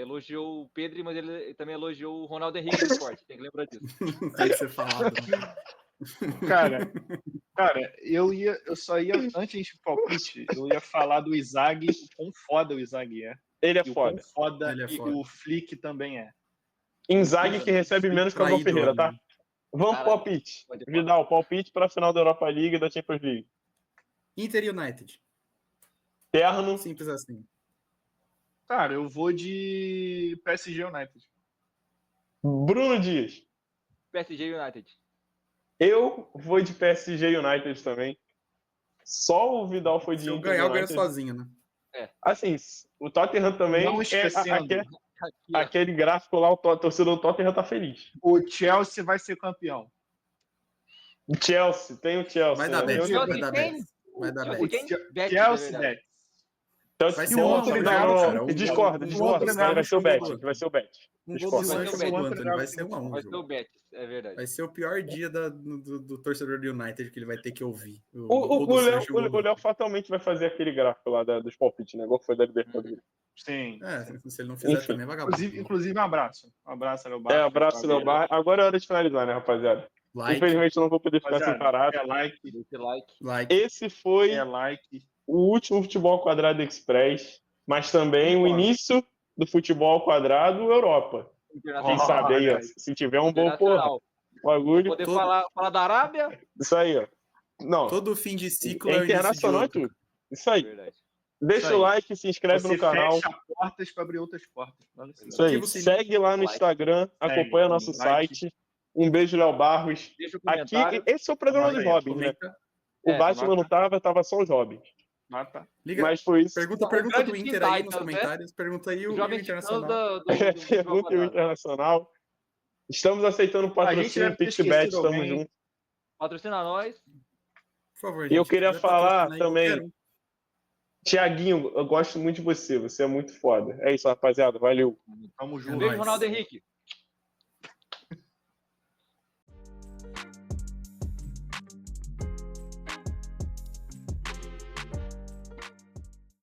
elogiou o Pedro, mas ele também elogiou o Ronaldo Henrique no esporte. Tem que lembrar disso. Tem que ser falado. Cara, eu só ia, antes de palpite, eu ia falar do Izag, o quão foda o Izag é. Ele é foda. O Flick também é. Inzaghi que recebe menos que o Abel Ferreira, tá? Vamos pro palpite. Vidal, palpite para a final da Europa League e da Champions League. Inter United. Terno. Simples assim. Cara, eu vou de PSG United. Bruno Dias. PSG United. Eu vou de PSG United também. Só o Vidal foi de Inter. Se eu ganhar, eu ganho sozinho, né? Assim, o Tottenham também. Não esquecendo. Aquele gráfico lá, o torcedor do Tottenham tá feliz. O Chelsea vai ser campeão. Chelsea, tem o Chelsea. Vai dar bem. Vai dar bem. Chelsea, Tanto Vai que ser o um outro a um, ele cara. ganhou. Um Discorda. ganhou, Vai ser o Bet. Vai ser o Bet. Um gol do Discorda. Sancho e um gol do Antony. Vai ser 1 a 1. Vai ser o Betis, é verdade. Vai ser o pior dia do torcedor do United que ele vai ter que ouvir. O Léo fatalmente vai fazer aquele gráfico lá dos palpites, né? Igual que foi da Libertadores. Sim. Se ele não fizer Enfim. também, é vagabundo. Inclusive, um abraço. Um abraço, Léo Barros. Abraço, Léo Barros. Agora é hora de finalizar, né, rapaziada? Like, Infelizmente, eu não vou poder ficar sem parar. like. Deixa like. Esse foi like. o último Futebol Quadrado Express, mas também o início do Futebol Quadrado Europa. Quem sabe aí, ó, se tiver um bom bagulho. Poder falar da Arábia? Isso aí, ó. Não. Todo fim de ciclo é internacional e tudo. Isso aí. Verdade. Deixa o like, se inscreve no canal. Fecha portas para abrir outras portas. Isso aí. Segue lá no Instagram, acompanha nosso site. Um beijo, Léo Barros. Deixa o Aqui, comentário. esse é o programa dos Robins, né? O Batman não tava só os Robins. Tá. Mas foi isso. Pergunta do Inter aí nos comentários. Pergunta aí o Internacional. Pergunta o Internacional. Estamos aceitando patrocínio, PixBet, estamos juntos. Patrocina nós. Por favor, gente. E gente, eu queria falar também, Tiaguinho, eu gosto muito de você. Você é muito foda. É isso, rapaziada. Valeu. Tamo junto. Beijo, Ronaldo Henrique.